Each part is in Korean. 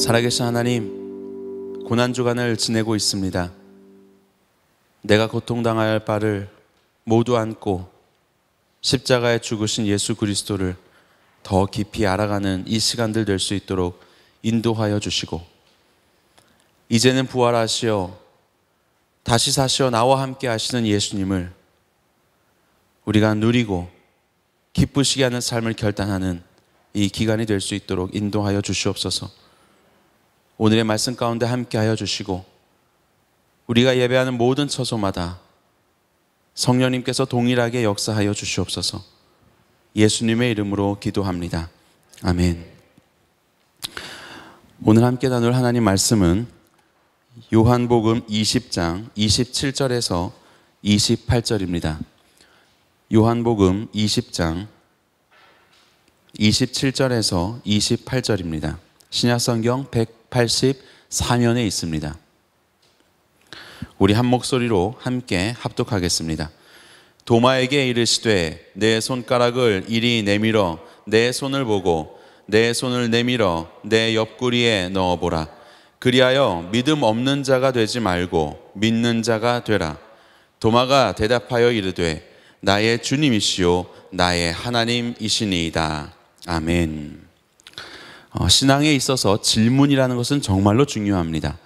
살아계신 하나님, 고난주간을 지내고 있습니다. 내가 고통당할 바를 모두 안고 십자가에 죽으신 예수 그리스도를 더 깊이 알아가는 이 시간들 될 수 있도록 인도하여 주시고, 이제는 부활하시어 다시 사시어 나와 함께 하시는 예수님을 우리가 누리고 기쁘시게 하는 삶을 결단하는 이 기간이 될 수 있도록 인도하여 주시옵소서. 오늘의 말씀 가운데 함께 하여 주시고, 우리가 예배하는 모든 처소마다 성령님께서 동일하게 역사하여 주시옵소서. 예수님의 이름으로 기도합니다. 아멘. 오늘 함께 나눌 하나님 말씀은 요한복음 20장 27절에서 28절입니다. 요한복음 20장 27절에서 28절입니다. 신약성경 184면에 있습니다. 우리 한 목소리로 함께 합독하겠습니다. 도마에게 이르시되 내 손가락을 이리 내밀어 내 손을 보고 내 손을 내밀어 내 옆구리에 넣어보라. 그리하여 믿음 없는 자가 되지 말고 믿는 자가 되라. 도마가 대답하여 이르되 나의 주님이시요 나의 하나님이시니이다. 아멘. 신앙에 있어서 질문이라는 것은 정말로 중요합니다.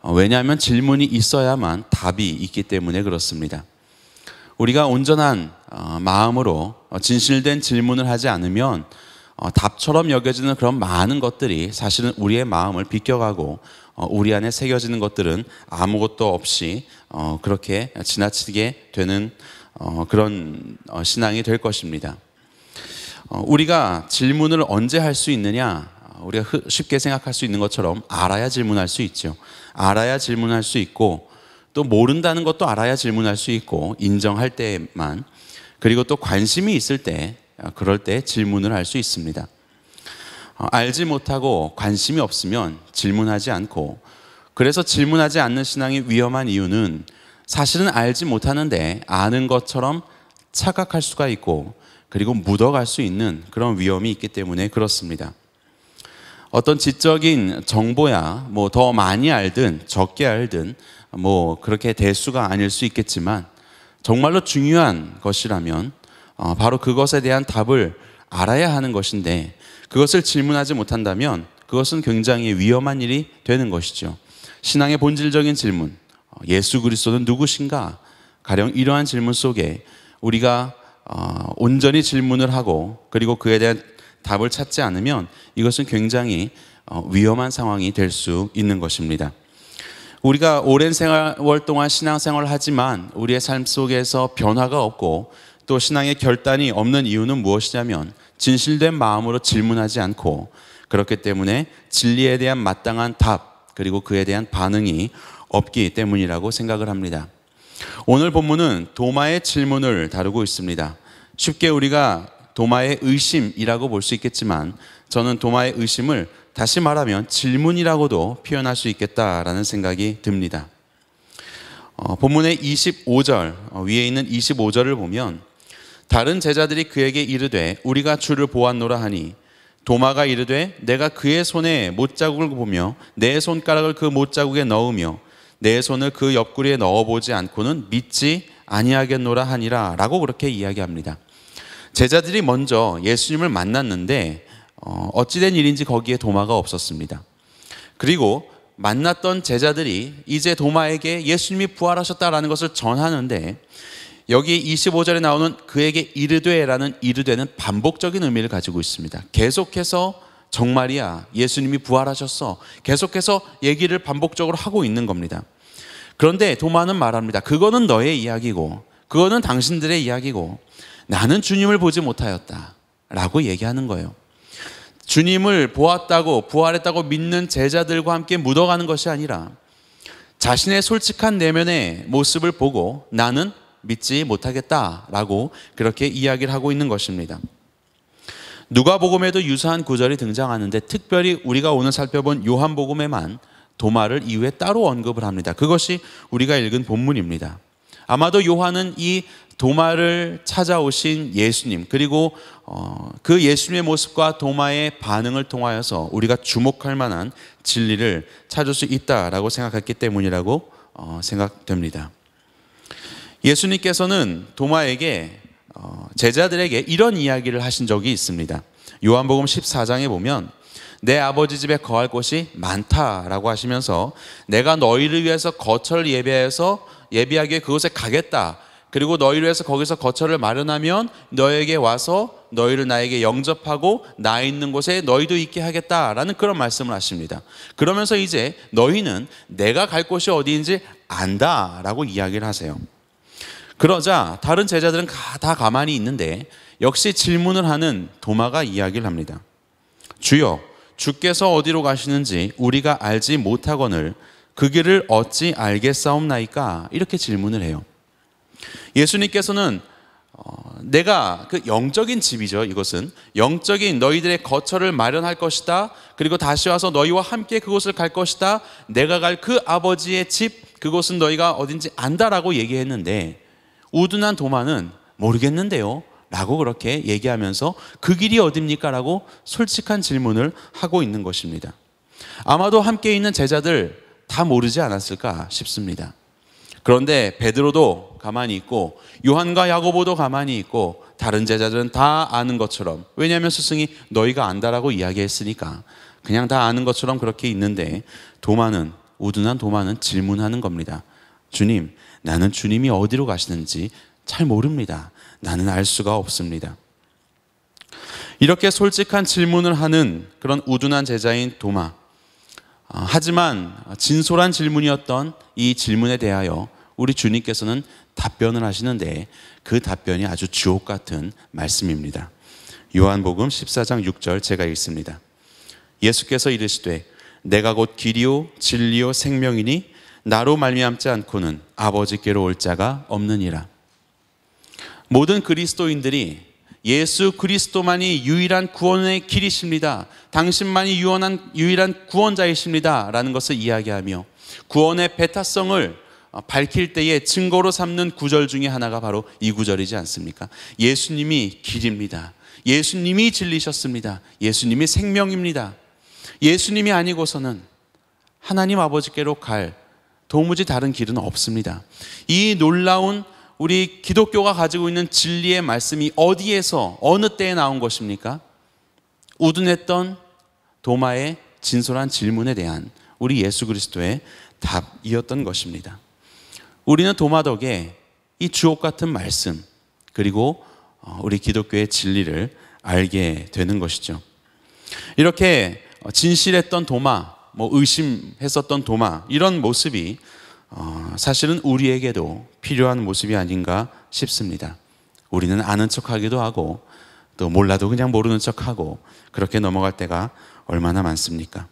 왜냐하면 질문이 있어야만 답이 있기 때문에 그렇습니다. 우리가 온전한 마음으로 진실된 질문을 하지 않으면 답처럼 여겨지는 그런 많은 것들이 사실은 우리의 마음을 비껴가고, 우리 안에 새겨지는 것들은 아무것도 없이 그렇게 지나치게 되는 그런 신앙이 될 것입니다. 우리가 질문을 언제 할 수 있느냐? 우리가 쉽게 생각할 수 있는 것처럼 알아야 질문할 수 있죠. 알아야 질문할 수 있고, 또 모른다는 것도 알아야 질문할 수 있고, 인정할 때만, 그리고 또 관심이 있을 때, 그럴 때 질문을 할 수 있습니다. 알지 못하고 관심이 없으면 질문하지 않고, 그래서 질문하지 않는 신앙이 위험한 이유는 사실은 알지 못하는데 아는 것처럼 착각할 수가 있고, 그리고 묻어갈 수 있는 그런 위험이 있기 때문에 그렇습니다. 어떤 지적인 정보야 더 많이 알든 적게 알든 그렇게 대수가 아닐 수 있겠지만, 정말로 중요한 것이라면 바로 그것에 대한 답을 알아야 하는 것인데, 그것을 질문하지 못한다면 그것은 굉장히 위험한 일이 되는 것이죠. 신앙의 본질적인 질문, 예수 그리스도는 누구신가? 가령 이러한 질문 속에 우리가 온전히 질문을 하고 그리고 그에 대한 답을 찾지 않으면 이것은 굉장히 위험한 상황이 될 수 있는 것입니다. 우리가 오랜 세월 동안 신앙생활을 하지만 우리의 삶 속에서 변화가 없고, 또 신앙의 결단이 없는 이유는 무엇이냐면 진실된 마음으로 질문하지 않고, 그렇기 때문에 진리에 대한 마땅한 답 그리고 그에 대한 반응이 없기 때문이라고 생각을 합니다. 오늘 본문은 도마의 질문을 다루고 있습니다. 쉽게 우리가 도마의 의심이라고 볼 수 있겠지만, 저는 도마의 의심을 다시 말하면 질문이라고도 표현할 수 있겠다라는 생각이 듭니다. 본문의 25절, 위에 있는 25절을 보면, 다른 제자들이 그에게 이르되 우리가 주를 보았노라 하니, 도마가 이르되 내가 그의 손에 못자국을 보며 내 손가락을 그 못자국에 넣으며 내 손을 그 옆구리에 넣어보지 않고는 믿지 아니하겠노라 하니라 라고 그렇게 이야기합니다. 제자들이 먼저 예수님을 만났는데 어찌된 일인지 거기에 도마가 없었습니다. 그리고 만났던 제자들이 이제 도마에게 예수님이 부활하셨다라는 것을 전하는데, 여기 25절에 나오는 그에게 이르되라는 이르되는 반복적인 의미를 가지고 있습니다. 계속해서 정말이야, 예수님이 부활하셨어, 계속해서 얘기를 반복적으로 하고 있는 겁니다. 그런데 도마는 말합니다. 그거는 너의 이야기고 그거는 당신들의 이야기고 나는 주님을 보지 못하였다 라고 얘기하는 거예요. 주님을 보았다고 부활했다고 믿는 제자들과 함께 묻어가는 것이 아니라 자신의 솔직한 내면의 모습을 보고 나는 믿지 못하겠다라고 그렇게 이야기를 하고 있는 것입니다. 누가복음에도 유사한 구절이 등장하는데, 특별히 우리가 오늘 살펴본 요한복음에만 도마를 이후에 따로 언급을 합니다. 그것이 우리가 읽은 본문입니다. 아마도 요한은 이 도마를 찾아오신 예수님, 그리고 그 예수님의 모습과 도마의 반응을 통하여서 우리가 주목할 만한 진리를 찾을 수 있다라고 생각했기 때문이라고 생각됩니다. 예수님께서는 도마에게 제자들에게 이런 이야기를 하신 적이 있습니다. 요한복음 14장에 보면 내 아버지 집에 거할 곳이 많다라고 하시면서 내가 너희를 위해서 거처를 예비하기 위해 그곳에 가겠다. 그리고 너희를 위해서 거기서 거처를 마련하면 너에게 와서 너희를 나에게 영접하고 나 있는 곳에 너희도 있게 하겠다라는 그런 말씀을 하십니다. 그러면서 이제 너희는 내가 갈 곳이 어디인지 안다라고 이야기를 하세요. 그러자 다른 제자들은 다 가만히 있는데 역시 질문을 하는 도마가 이야기를 합니다. 주여, 주께서 어디로 가시는지 우리가 알지 못하거늘 그 길을 어찌 알겠사옵나이까? 이렇게 질문을 해요. 예수님께서는 내가 그 영적인 집이죠. 이것은 영적인 너희들의 거처를 마련할 것이다. 그리고 다시 와서 너희와 함께 그곳을 갈 것이다. 내가 갈 그 아버지의 집, 그곳은 너희가 어딘지 안다라고 얘기했는데 우둔한 도마는 모르겠는데요 라고 그렇게 얘기하면서 그 길이 어딥니까? 라고 솔직한 질문을 하고 있는 것입니다. 아마도 함께 있는 제자들 다 모르지 않았을까 싶습니다. 그런데 베드로도 가만히 있고 요한과 야고보도 가만히 있고 다른 제자들은 다 아는 것처럼, 왜냐하면 스승이 너희가 안다라고 이야기했으니까 그냥 다 아는 것처럼 그렇게 있는데 우둔한 도마는 질문하는 겁니다. 주님, 나는 주님이 어디로 가시는지 잘 모릅니다. 나는 알 수가 없습니다. 이렇게 솔직한 질문을 하는 그런 우둔한 제자인 도마. 하지만 진솔한 질문이었던 이 질문에 대하여 우리 주님께서는 답변을 하시는데 그 답변이 아주 주옥 같은 말씀입니다. 요한복음 14장 6절 제가 읽습니다. 예수께서 이르시되 내가 곧 길이요 진리요 생명이니 나로 말미암지 않고는 아버지께로 올 자가 없느니라. 모든 그리스도인들이 예수 그리스도만이 유일한 구원의 길이십니다. 당신만이 유일한 구원자이십니다. 라는 것을 이야기하며 구원의 배타성을 밝힐 때에 증거로 삼는 구절 중에 하나가 바로 이 구절이지 않습니까? 예수님이 길입니다. 예수님이 진리셨습니다. 예수님이 생명입니다. 예수님이 아니고서는 하나님 아버지께로 갈 도무지 다른 길은 없습니다. 이 놀라운 우리 기독교가 가지고 있는 진리의 말씀이 어디에서 어느 때에 나온 것입니까? 우둔했던 도마의 진솔한 질문에 대한 우리 예수 그리스도의 답이었던 것입니다. 우리는 도마 덕에 이 주옥 같은 말씀, 그리고 우리 기독교의 진리를 알게 되는 것이죠. 이렇게 진실했던 도마, 의심했었던 도마, 이런 모습이 사실은 우리에게도 필요한 모습이 아닌가 싶습니다. 우리는 아는 척하기도 하고 또 몰라도 그냥 모르는 척하고 그렇게 넘어갈 때가 얼마나 많습니까?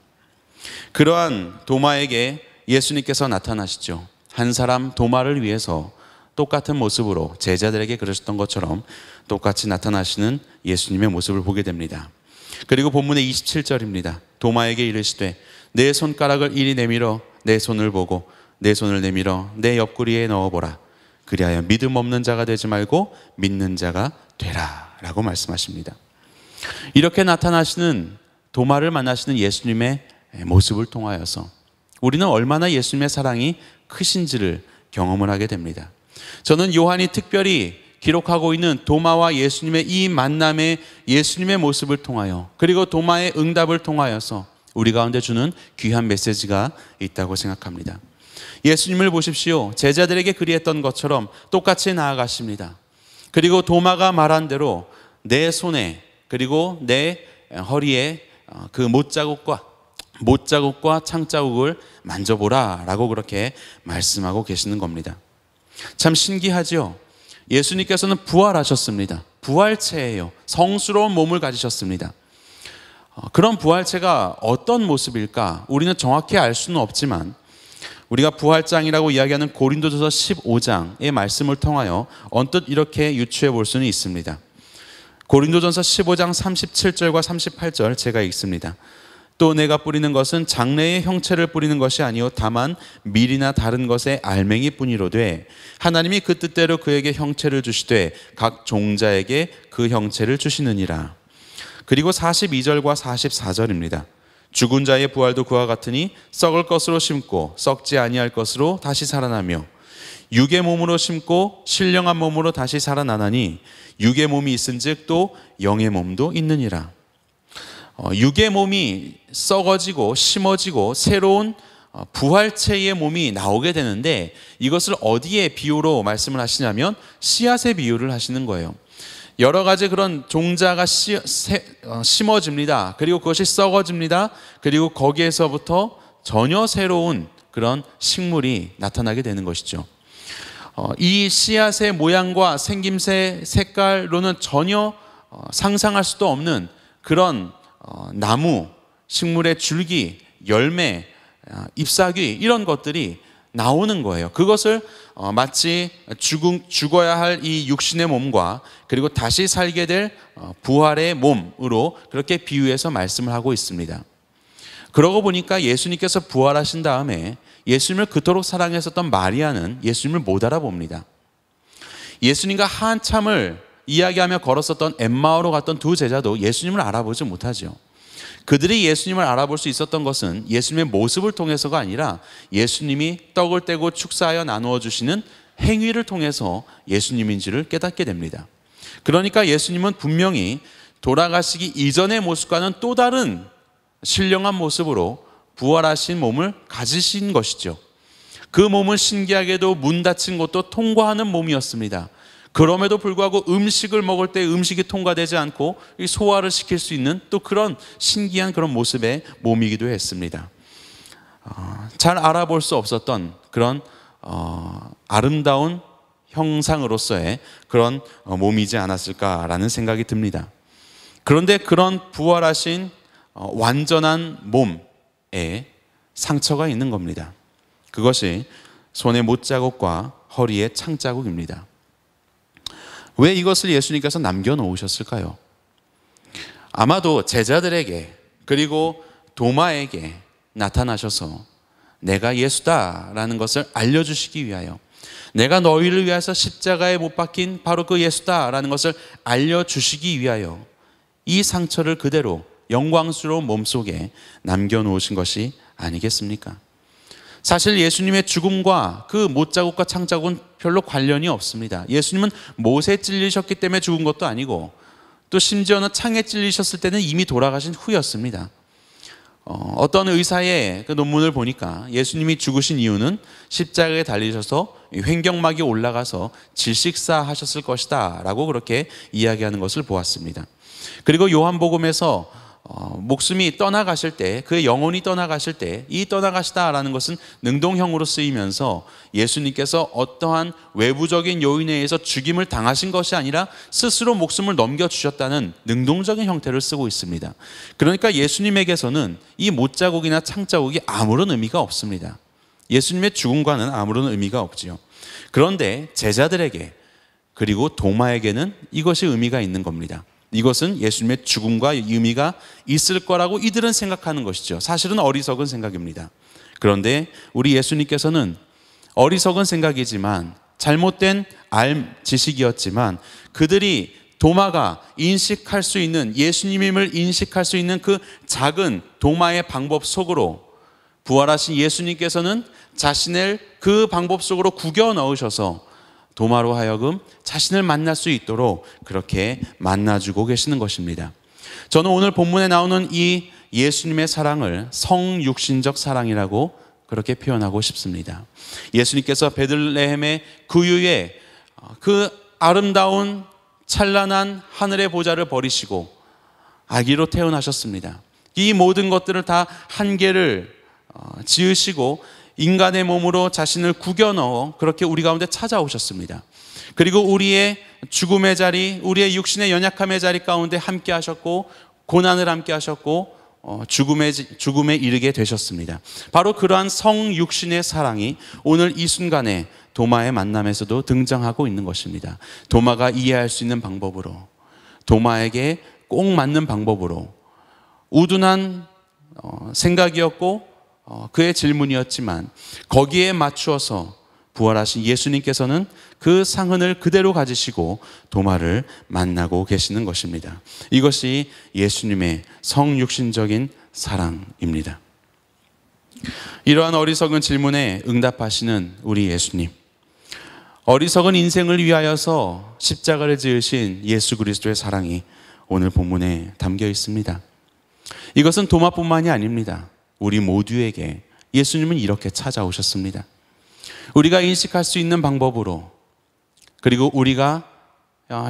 그러한 도마에게 예수님께서 나타나시죠. 한 사람 도마를 위해서 똑같은 모습으로 제자들에게 그러셨던 것처럼 똑같이 나타나시는 예수님의 모습을 보게 됩니다. 그리고 본문의 27절입니다. 도마에게 이르시되 내 손가락을 이리 내밀어 내 손을 보고 내 손을 내밀어 내 옆구리에 넣어보라. 그리하여 믿음 없는 자가 되지 말고 믿는 자가 되라 라고 말씀하십니다. 이렇게 나타나시는 도마를 만나시는 예수님의 모습을 통하여서 우리는 얼마나 예수님의 사랑이 크신지를 경험을 하게 됩니다. 저는 요한이 특별히 기록하고 있는 도마와 예수님의 이 만남의 예수님의 모습을 통하여, 그리고 도마의 응답을 통하여서 우리 가운데 주는 귀한 메시지가 있다고 생각합니다. 예수님을 보십시오. 제자들에게 그리했던 것처럼 똑같이 나아가십니다. 그리고 도마가 말한 대로 내 손에 그리고 내 허리에 그 못자국과 창자국을 만져보라 라고 그렇게 말씀하고 계시는 겁니다. 참 신기하죠. 예수님께서는 부활하셨습니다. 부활체예요. 성스러운 몸을 가지셨습니다. 그런 부활체가 어떤 모습일까? 우리는 정확히 알 수는 없지만 우리가 부활장이라고 이야기하는 고린도전서 15장의 말씀을 통하여 언뜻 이렇게 유추해 볼 수는 있습니다. 고린도전서 15장 37절과 38절 제가 읽습니다. 또 내가 뿌리는 것은 장래의 형체를 뿌리는 것이 아니요 다만 밀이나 다른 것의 알맹이뿐이로되 하나님이 그 뜻대로 그에게 형체를 주시되 각 종자에게 그 형체를 주시느니라. 그리고 42절과 44절입니다. 죽은 자의 부활도 그와 같으니 썩을 것으로 심고 썩지 아니할 것으로 다시 살아나며 육의 몸으로 심고 신령한 몸으로 다시 살아나나니 육의 몸이 있은즉 또 영의 몸도 있느니라. 육의 몸이 썩어지고 심어지고 새로운 부활체의 몸이 나오게 되는데 이것을 어디에 비유로 말씀을 하시냐면 씨앗의 비유를 하시는 거예요. 여러 가지 그런 종자가 심어집니다. 그리고 그것이 썩어집니다. 그리고 거기에서부터 전혀 새로운 그런 식물이 나타나게 되는 것이죠. 이 씨앗의 모양과 생김새, 색깔로는 전혀 상상할 수도 없는 그런 나무, 식물의 줄기, 열매, 잎사귀 이런 것들이 나오는 거예요. 그것을 마치 죽어야 할 이 육신의 몸과 그리고 다시 살게 될 부활의 몸으로 그렇게 비유해서 말씀을 하고 있습니다. 그러고 보니까 예수님께서 부활하신 다음에 예수님을 그토록 사랑했었던 마리아는 예수님을 못 알아봅니다. 예수님과 한참을 이야기하며 걸었었던 엠마오로 갔던 두 제자도 예수님을 알아보지 못하죠. 그들이 예수님을 알아볼 수 있었던 것은 예수님의 모습을 통해서가 아니라 예수님이 떡을 떼고 축사하여 나누어 주시는 행위를 통해서 예수님인지를 깨닫게 됩니다. 그러니까 예수님은 분명히 돌아가시기 이전의 모습과는 또 다른 신령한 모습으로 부활하신 몸을 가지신 것이죠. 그 몸은 신기하게도 문 닫힌 곳도 통과하는 몸이었습니다. 그럼에도 불구하고 음식을 먹을 때 음식이 통과되지 않고 소화를 시킬 수 있는 또 그런 신기한 그런 모습의 몸이기도 했습니다. 잘 알아볼 수 없었던 그런 아름다운 형상으로서의 그런 몸이지 않았을까라는 생각이 듭니다. 그런데 그런 부활하신 완전한 몸에 상처가 있는 겁니다. 그것이 손의 못자국과 허리의 창자국입니다. 왜 이것을 예수님께서 남겨놓으셨을까요? 아마도 제자들에게 그리고 도마에게 나타나셔서 내가 예수다라는 것을 알려주시기 위하여, 내가 너희를 위해서 십자가에 못 박힌 바로 그 예수다라는 것을 알려주시기 위하여 이 상처를 그대로 영광스러운 몸속에 남겨놓으신 것이 아니겠습니까? 사실 예수님의 죽음과 그 못자국과 창자국은 별로 관련이 없습니다. 예수님은 못에 찔리셨기 때문에 죽은 것도 아니고 또 심지어는 창에 찔리셨을 때는 이미 돌아가신 후였습니다. 어떤 의사의 그 논문을 보니까 예수님이 죽으신 이유는 십자가에 달리셔서 횡격막이 올라가서 질식사 하셨을 것이다 라고 그렇게 이야기하는 것을 보았습니다. 그리고 요한복음에서 목숨이 떠나가실 때, 그의 영혼이 떠나가실 때 이 떠나가시다라는 것은 능동형으로 쓰이면서 예수님께서 어떠한 외부적인 요인에 의해서 죽임을 당하신 것이 아니라 스스로 목숨을 넘겨주셨다는 능동적인 형태를 쓰고 있습니다. 그러니까 예수님에게서는 이 못자국이나 창자국이 아무런 의미가 없습니다. 예수님의 죽음과는 아무런 의미가 없지요. 그런데 제자들에게 그리고 도마에게는 이것이 의미가 있는 겁니다. 이것은 예수님의 죽음과 의미가 있을 거라고 이들은 생각하는 것이죠. 사실은 어리석은 생각입니다. 그런데 우리 예수님께서는 어리석은 생각이지만 잘못된 지식이었지만 그들이 도마가 인식할 수 있는 예수님임을 인식할 수 있는 그 작은 도마의 방법 속으로 부활하신 예수님께서는 자신을 그 방법 속으로 구겨 넣으셔서 도마로 하여금 자신을 만날 수 있도록 그렇게 만나주고 계시는 것입니다. 저는 오늘 본문에 나오는 이 예수님의 사랑을 성육신적 사랑이라고 그렇게 표현하고 싶습니다. 예수님께서 베들레헴의 구유에 그 아름다운 찬란한 하늘의 보좌를 버리시고 아기로 태어나셨습니다. 이 모든 것들을 다 한계를 지으시고 인간의 몸으로 자신을 구겨 넣어 그렇게 우리 가운데 찾아오셨습니다. 그리고 우리의 죽음의 자리, 우리의 육신의 연약함의 자리 가운데 함께 하셨고 고난을 함께 하셨고 죽음에 이르게 되셨습니다. 바로 그러한 성육신의 사랑이 오늘 이 순간에 도마의 만남에서도 등장하고 있는 것입니다. 도마가 이해할 수 있는 방법으로, 도마에게 꼭 맞는 방법으로 우둔한 생각이었고 그의 질문이었지만 거기에 맞추어서 부활하신 예수님께서는 그 상흔을 그대로 가지시고 도마를 만나고 계시는 것입니다. 이것이 예수님의 성육신적인 사랑입니다. 이러한 어리석은 질문에 응답하시는 우리 예수님, 어리석은 인생을 위하여서 십자가를 지으신 예수 그리스도의 사랑이 오늘 본문에 담겨 있습니다. 이것은 도마뿐만이 아닙니다. 우리 모두에게 예수님은 이렇게 찾아오셨습니다. 우리가 인식할 수 있는 방법으로, 그리고 우리가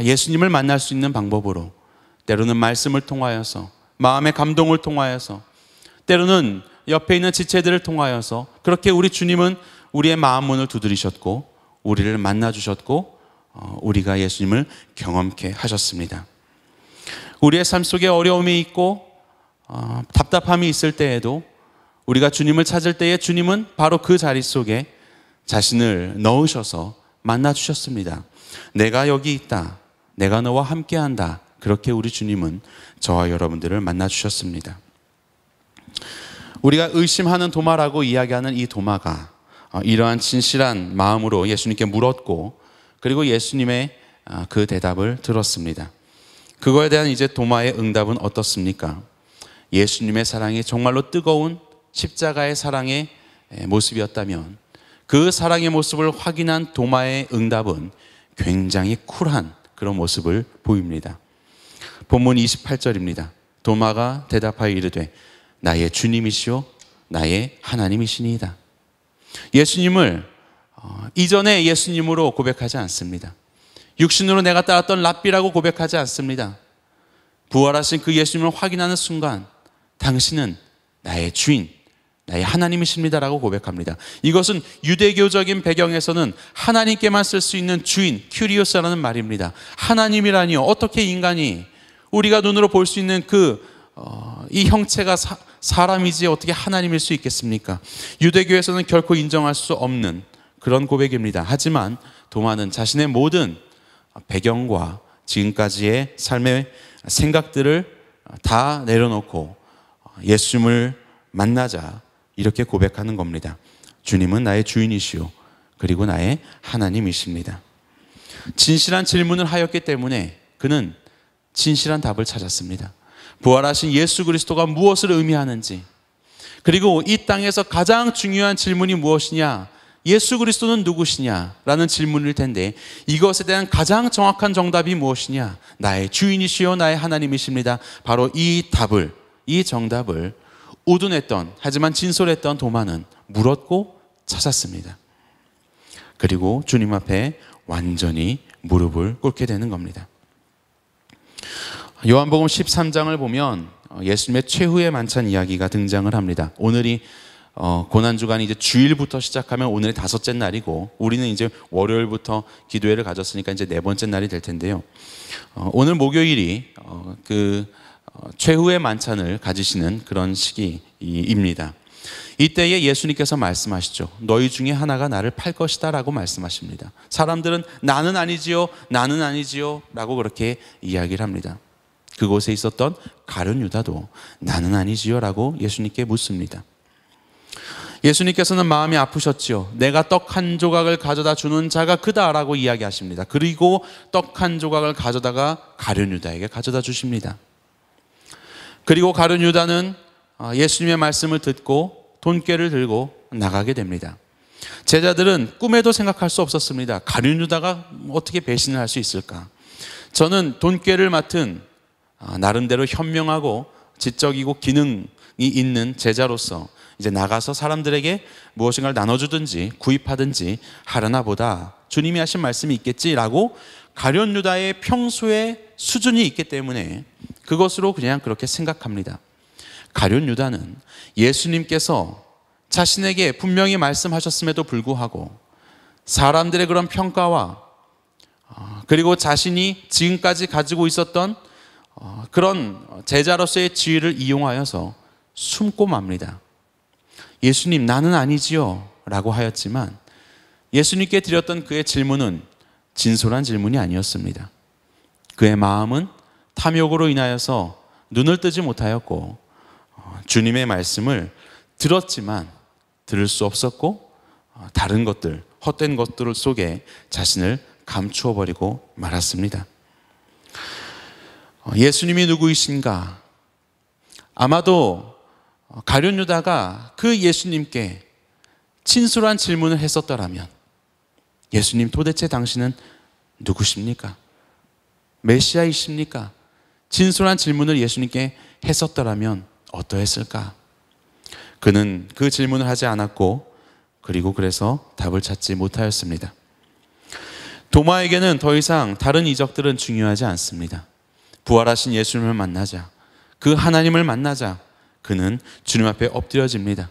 예수님을 만날 수 있는 방법으로, 때로는 말씀을 통하여서, 마음의 감동을 통하여서, 때로는 옆에 있는 지체들을 통하여서, 그렇게 우리 주님은 우리의 마음 문을 두드리셨고 우리를 만나주셨고 우리가 예수님을 경험케 하셨습니다. 우리의 삶 속에 어려움이 있고 답답함이 있을 때에도 우리가 주님을 찾을 때에 주님은 바로 그 자리 속에 자신을 넣으셔서 만나주셨습니다. 내가 여기 있다, 내가 너와 함께한다, 그렇게 우리 주님은 저와 여러분들을 만나주셨습니다. 우리가 의심하는 도마라고 이야기하는 이 도마가 이러한 진실한 마음으로 예수님께 물었고, 그리고 예수님의 그 대답을 들었습니다. 그거에 대한 이제 도마의 응답은 어떻습니까? 예수님의 사랑이 정말로 뜨거운 십자가의 사랑의 모습이었다면 그 사랑의 모습을 확인한 도마의 응답은 굉장히 쿨한 그런 모습을 보입니다. 본문 28절입니다. 도마가 대답하여 이르되 나의 주님이시오 나의 하나님이시니이다. 예수님을 이전에 예수님으로 고백하지 않습니다. 육신으로 내가 따랐던 랍비라고 고백하지 않습니다. 부활하신 그 예수님을 확인하는 순간 당신은 나의 주인, 나의 하나님이십니다라고 고백합니다. 이것은 유대교적인 배경에서는 하나님께만 쓸 수 있는 주인, 큐리오스라는 말입니다. 하나님이라니요, 어떻게 인간이 우리가 눈으로 볼 수 있는 이 형체가 사람이지 어떻게 하나님일 수 있겠습니까? 유대교에서는 결코 인정할 수 없는 그런 고백입니다. 하지만 도마는 자신의 모든 배경과 지금까지의 삶의 생각들을 다 내려놓고 예수님을 만나자 이렇게 고백하는 겁니다. 주님은 나의 주인이시오 그리고 나의 하나님이십니다. 진실한 질문을 하였기 때문에 그는 진실한 답을 찾았습니다. 부활하신 예수 그리스도가 무엇을 의미하는지, 그리고 이 땅에서 가장 중요한 질문이 무엇이냐, 예수 그리스도는 누구시냐라는 질문일 텐데 이것에 대한 가장 정확한 정답이 무엇이냐, 나의 주인이시요 나의 하나님이십니다. 바로 이 답을, 이 정답을 우둔했던, 하지만 진솔했던 도마는 물었고 찾았습니다. 그리고 주님 앞에 완전히 무릎을 꿇게 되는 겁니다. 요한복음 13장을 보면 예수님의 최후의 만찬 이야기가 등장을 합니다. 오늘이 고난주간이 이제 주일부터 시작하면 오늘이 5째 날이고, 우리는 이제 월요일부터 기도회를 가졌으니까 이제 4번째 날이 될 텐데요. 오늘 목요일이 최후의 만찬을 가지시는 그런 시기입니다. 이때에 예수님께서 말씀하시죠. 너희 중에 하나가 나를 팔 것이다 라고 말씀하십니다. 사람들은 나는 아니지요, 나는 아니지요 라고 그렇게 이야기를 합니다. 그곳에 있었던 가룟 유다도 나는 아니지요 라고 예수님께 묻습니다. 예수님께서는 마음이 아프셨지요. 내가 떡 한 조각을 가져다 주는 자가 그다라고 이야기하십니다. 그리고 떡 한 조각을 가져다가 가룟 유다에게 가져다 주십니다. 그리고 가룟 유다는 예수님의 말씀을 듣고 돈깨를 들고 나가게 됩니다. 제자들은 꿈에도 생각할 수 없었습니다. 가룟 유다가 어떻게 배신을 할 수 있을까? 저는 돈깨를 맡은 나름대로 현명하고 지적이고 기능이 있는 제자로서 이제 나가서 사람들에게 무엇인가를 나눠주든지 구입하든지 하려나 보다, 주님이 하신 말씀이 있겠지라고 가룟 유다의 평소의 수준이 있기 때문에 그것으로 그냥 그렇게 생각합니다. 가룟 유다는 예수님께서 자신에게 분명히 말씀하셨음에도 불구하고 사람들의 그런 평가와 그리고 자신이 지금까지 가지고 있었던 그런 제자로서의 지위를 이용하여서 숨고 맙니다. 예수님 나는 아니지요 라고 하였지만 예수님께 드렸던 그의 질문은 진솔한 질문이 아니었습니다. 그의 마음은 탐욕으로 인하여서 눈을 뜨지 못하였고 주님의 말씀을 들었지만 들을 수 없었고 다른 것들, 헛된 것들 속에 자신을 감추어 버리고 말았습니다. 예수님이 누구이신가? 아마도 가룟 유다가 그 예수님께 진솔한 질문을 했었더라면, 예수님 도대체 당신은 누구십니까? 메시아이십니까? 진솔한 질문을 예수님께 했었더라면 어떠했을까? 그는 그 질문을 하지 않았고 그리고 그래서 답을 찾지 못하였습니다. 도마에게는 더 이상 다른 이적들은 중요하지 않습니다. 부활하신 예수님을 만나자, 그 하나님을 만나자 그는 주님 앞에 엎드려집니다.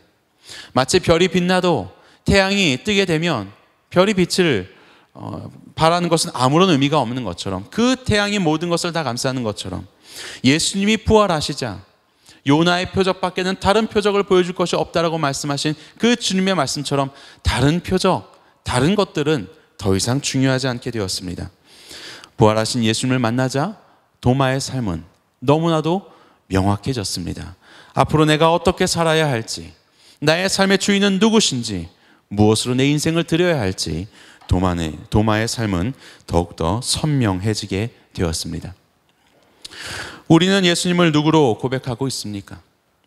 마치 별이 빛나도 태양이 뜨게 되면 별이 빛을 바라는 것은 아무런 의미가 없는 것처럼, 그 태양이 모든 것을 다 감싸는 것처럼 예수님이 부활하시자 요나의 표적밖에는 다른 표적을 보여줄 것이 없다라고 말씀하신 그 주님의 말씀처럼 다른 표적, 다른 것들은 더 이상 중요하지 않게 되었습니다. 부활하신 예수님을 만나자 도마의 삶은 너무나도 명확해졌습니다. 앞으로 내가 어떻게 살아야 할지, 나의 삶의 주인은 누구신지, 무엇으로 내 인생을 드려야 할지 도마의 삶은 더욱더 선명해지게 되었습니다. 우리는 예수님을 누구로 고백하고 있습니까?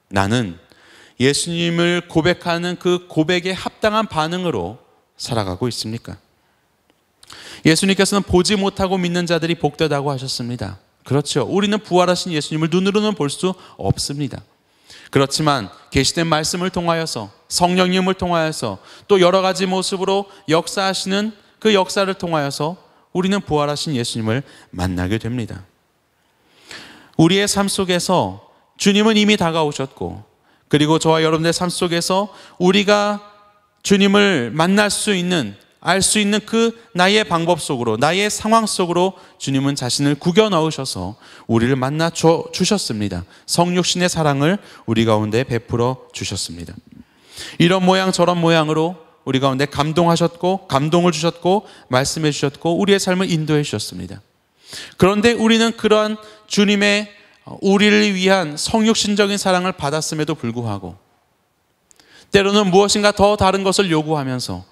나는 예수님을 고백하는 그 고백에 합당한 반응으로 살아가고 있습니까? 예수님께서는 보지 못하고 믿는 자들이 복되다고 하셨습니다. 그렇죠. 우리는 부활하신 예수님을 눈으로는 볼 수 없습니다. 그렇지만 계시된 말씀을 통하여서, 성령님을 통하여서, 또 여러 가지 모습으로 역사하시는 그 역사를 통하여서 우리는 부활하신 예수님을 만나게 됩니다. 우리의 삶 속에서 주님은 이미 다가오셨고, 그리고 저와 여러분의 삶 속에서 우리가 주님을 만날 수 있는, 알 수 있는 그 나의 방법 속으로, 나의 상황 속으로 주님은 자신을 구겨 넣으셔서 우리를 만나 주셨습니다. 성육신의 사랑을 우리 가운데 베풀어 주셨습니다. 이런 모양 저런 모양으로 우리 가운데 감동하셨고, 감동을 주셨고, 말씀해 주셨고, 우리의 삶을 인도해 주셨습니다. 그런데 우리는 그러한 주님의 우리를 위한 성육신적인 사랑을 받았음에도 불구하고 때로는 무엇인가 더 다른 것을 요구하면서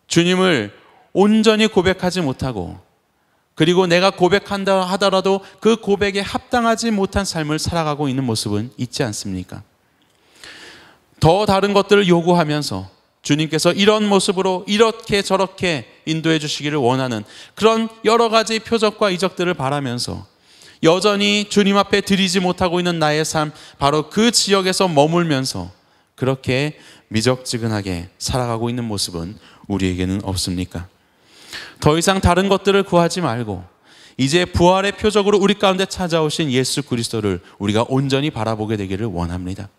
주님을 온전히 고백하지 못하고, 그리고 내가 고백한다 하더라도 그 고백에 합당하지 못한 삶을 살아가고 있는 모습은 있지 않습니까? 더 다른 것들을 요구하면서 주님께서 이런 모습으로 이렇게 저렇게 인도해 주시기를 원하는 그런 여러 가지 표적과 이적들을 바라면서 여전히 주님 앞에 드리지 못하고 있는 나의 삶, 바로 그 지역에서 머물면서 그렇게 미적지근하게 살아가고 있는 모습은 우리에게는 없습니까? 더 이상 다른 것들을 구하지 말고 이제 부활의 표적으로 우리 가운데 찾아오신 예수 그리스도를 우리가 온전히 바라보게 되기를 원합니다.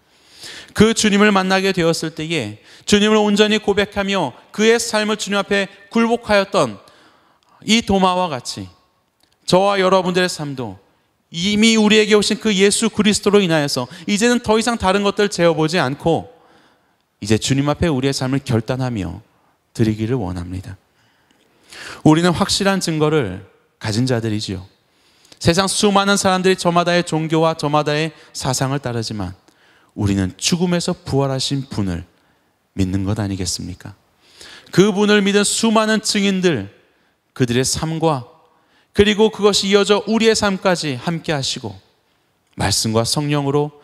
그 주님을 만나게 되었을 때에 주님을 온전히 고백하며 그의 삶을 주님 앞에 굴복하였던 이 도마와 같이 저와 여러분들의 삶도 이미 우리에게 오신 그 예수 그리스도로 인하여서 이제는 더 이상 다른 것들 재어보지 않고 이제 주님 앞에 우리의 삶을 결단하며 드리기를 원합니다. 우리는 확실한 증거를 가진 자들이지요. 세상 수많은 사람들이 저마다의 종교와 저마다의 사상을 따르지만 우리는 죽음에서 부활하신 분을 믿는 것 아니겠습니까? 그분을 믿은 수많은 증인들, 그들의 삶과 그리고 그것이 이어져 우리의 삶까지 함께 하시고 말씀과 성령으로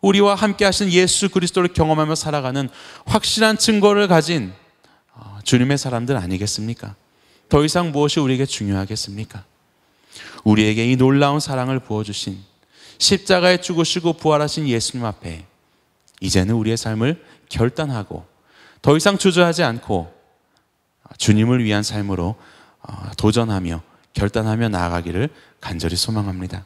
우리와 함께 하신 예수 그리스도를 경험하며 살아가는 확실한 증거를 가진 주님의 사람들 아니겠습니까? 더 이상 무엇이 우리에게 중요하겠습니까? 우리에게 이 놀라운 사랑을 부어주신 십자가에 죽으시고 부활하신 예수님 앞에 이제는 우리의 삶을 결단하고 더 이상 주저하지 않고 주님을 위한 삶으로 도전하며 결단하며 나아가기를 간절히 소망합니다.